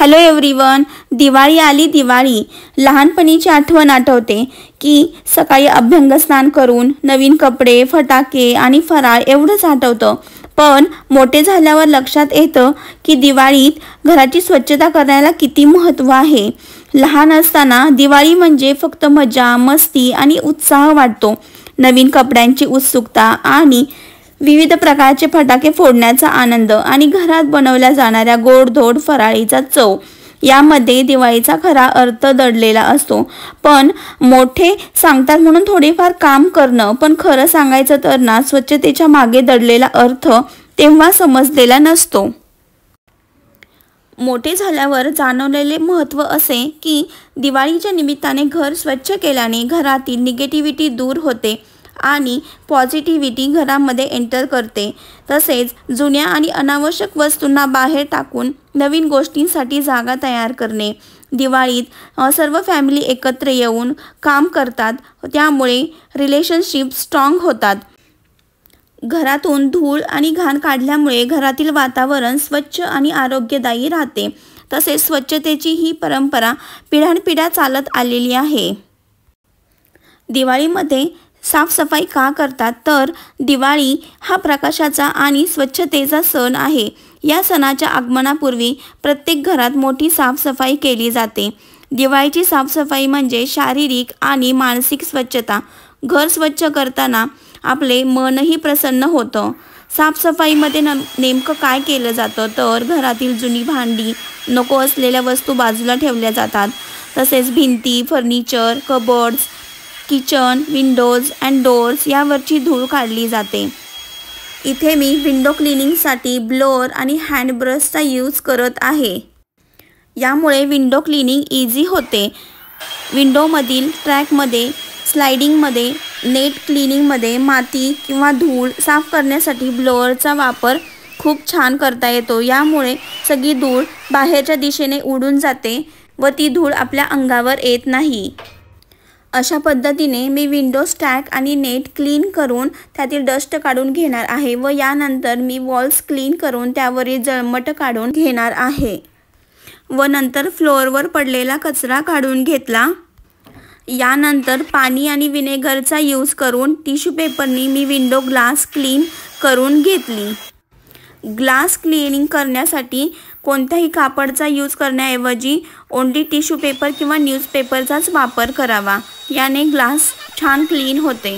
Hello everyone, Diwali आली दिवाळी. लहानपणीची आठवण आठवते की सकाळी अभ्यंगस्नान करून नवीन कपडे, फटाके आणि फराळ एवढंच आठवतं. पण मोठे झाल्यावर लक्षात येतं की दिवाळीत घराची स्वच्छता करण्याला किती महत्त्व आहे. लहान असताना दिवाळी म्हणजे फक्त मजा, मस्ती आणि उत्साह वाटतो. नवीन कपड्यांची उत्सुकता आणि विविध प्रकारचे फटाके फोडण्याचा आनंद आणि घरात बनवल्या जाणाऱ्या गोडधोड फराळीचा चव यामध्ये दिवाळीचा खरा अर्थ दडलेला असतो. पण मोठे सांगतात म्हणून थोडेफार काम करणं, पण खरं सांगायचं तर ना, स्वच्छतेच्या मागे दडलेला अर्थ तेव्हा समजलेला नसतो. मोठे झाल्यावर जाणवलेले महत्त्व असे की दिवाळीच्या निमित्ताने घर स्वच्छ केल्याने घरातील निगेटिव्हिटी दूर होते आणि पॉझिटिव्हिटी घरामध्ये एंटर करते. तसेच जुन्या आणि अनावश्यक वस्तूंना बाहेर टाकून नवीन गोष्टींसाठी जागा तयार करणे. दिवाळीत सर्व फॅमिली एकत्र येऊन काम करतात, त्यामुळे रिलेशनशिप स्ट्रॉंग होतात. घरातून धूळ आणि घाण काढल्यामुळे घरातील वातावरण स्वच्छ आणि आरोग्यदायी राहते. तसेच स्वच्छतेची ही परंपरा पिढ्यानपिढ्या चालत आलेली आहे. दिवाळीमध्ये साफसफाई का करतात तर दिवाळी हा प्रकाशाचा आणि स्वच्छतेचा सण आहे. या सणाच्या आगमनापूर्वी प्रत्येक घरात मोठी साफसफाई केली जाते. दिवाळीची साफसफाई म्हणजे शारीरिक आणि मानसिक स्वच्छता. घर स्वच्छ करताना आपले मनही प्रसन्न होतं. साफसफाईमध्ये नेमकं काय केलं जातं तर घरातील जुनी भांडी, नको असलेल्या वस्तू बाजूला ठेवल्या जातात. तसेच भिंती, furniture, cupboards, kitchen, windows and doors यावरची धूळ काढली जाते. इथे मी विंडो क्लिनिंगसाठी ब्लोअर आणि हँड ब्रशचा यूज करत आहे. यामुळे विंडो क्लिनिंग इझी होते. विंडोमधील ट्रॅकमध्ये, स्लायडिंगमध्ये, नेट क्लिनिंगमध्ये माती किंवा धूळ साफ करण्यासाठी ब्लोअरचा वापर खूप छान करता येतो. यामुळे सगळी धूळ बाहेरच्या दिशेने उडून जाते व ती धूळ आपल्या अंगावर येत नाही. अशा पद्धतीने मी विंडो स्टॅक आणि नेट क्लीन करून त्यातील डस्ट काढून घेणार आहे व यानंतर मी वॉल्स क्लीन करून त्यावरील जळमट काढून घेणार आहे व नंतर फ्लोअरवर पडलेला कचरा काढून घेतला. यानंतर पाणी आणि विनेगरचा यूज करून टिश्यू पेपरनी मी विंडो ग्लास क्लीन करून घेतली. ग्लास क्लिनिंग करण्यासाठी कोणत्याही कापडचा यूज करण्याऐवजी ओन्ली टिश्यू पेपर किंवा न्यूजपेपरचाच वापर करावा. याने ग्लास छान क्लीन होते.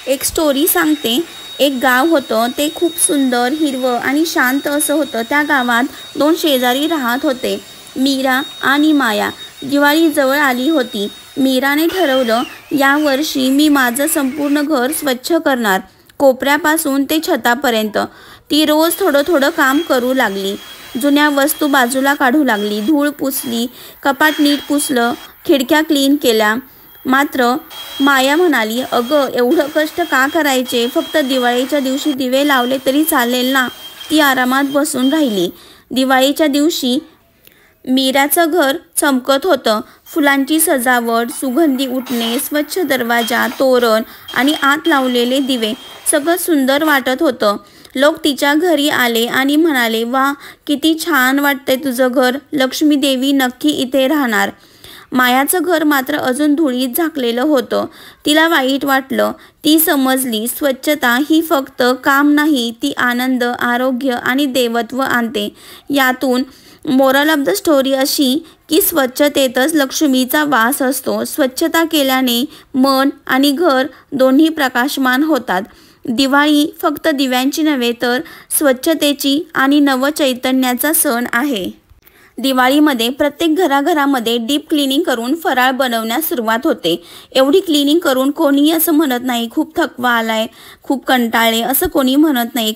एक स्टोरी सांगते. एक गाव होतं, ते खूप सुंदर, हिरवं आणि शांत असं होतं. त्या गावात 2 शेजारी राहत होते, मीरा आणि माया. दिवाळी जवळ आली होती. मीराने ठरवलं, यावर्षी मी माझं संपूर्ण घर स्वच्छ करणार, कोपऱ्यापासून ते छतापर्यंत. ती रोज थोडं थोडं काम करू लागली. जुन्या वस्तू बाजूला काढू लागली, धूळ पुसली, कपाट नीट पुसलं, खिडक्या क्लीन केल्या. मात्र माया म्हणाली, अगं एवढं कष्ट का करायचे, फक्त दिवाळीच्या दिवशी दिवे लावले तरी चालेल ना. ती आरामात बसून राहिली. दिवाळीच्या दिवशी मीराचं घर चमकत होतं. फुलांची सजावट, सुगंधी उठणे, स्वच्छ दरवाजा, तोरण आणि आत लावलेले दिवे सगळं सुंदर वाटत होतं. लोक तिच्या घरी आले आणि म्हणाले, वा किती छान वाटतंय तुझं घर, लक्ष्मी देवी नक्की इथे राहणार. मायाचं घर मात्र अजून धुळीत झाकलेलं होतं. तिला वाईट वाटलं. ती समजली, स्वच्छता ही फक्त काम नाही, ती आनंद, आरोग्य आणि देवत्व आणते. यातून मोरल ऑफ द स्टोरी अशी की स्वच्छतेतच लक्ष्मीचा वास असतो. स्वच्छता केल्याने मन आणि घर दोन्ही प्रकाशमान होतात. दिवाळी फक्त दिव्यांची नव्हे तर स्वच्छतेची आणि नवचैतन्याचा सण आहे. दिवाळीमध्ये प्रत्येक घराघरामध्ये डीप क्लिनिंग करून फराळ बनवण्यास सुरुवात होते. एवढी क्लिनिंग करून कोणीही असं म्हणत नाही खूप थकवा आलाय, खूप कंटाळले, असं कोणी म्हणत नाही.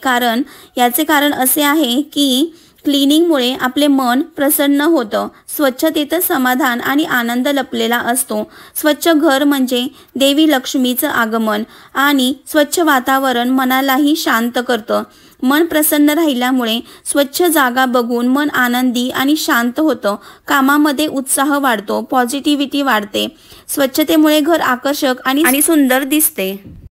याचे कारण असे आहे की क्लिनिंगमुळे आपले मन प्रसन्न होतं. स्वच्छतेतच समाधान आणि आनंद लपलेला असतो. स्वच्छ घर म्हणजे देवी लक्ष्मीचं आगमन आणि स्वच्छ वातावरण मनालाही शांत करतं. मन प्रसन्न राहिल्यामुळे स्वच्छ जागा बघून मन आनंदी आणि शांत होतं. कामामध्ये उत्साह वाढतो, पॉझिटिव्हिटी वाढते. स्वच्छतेमुळे घर आकर्षक आणि सुंदर दिसते.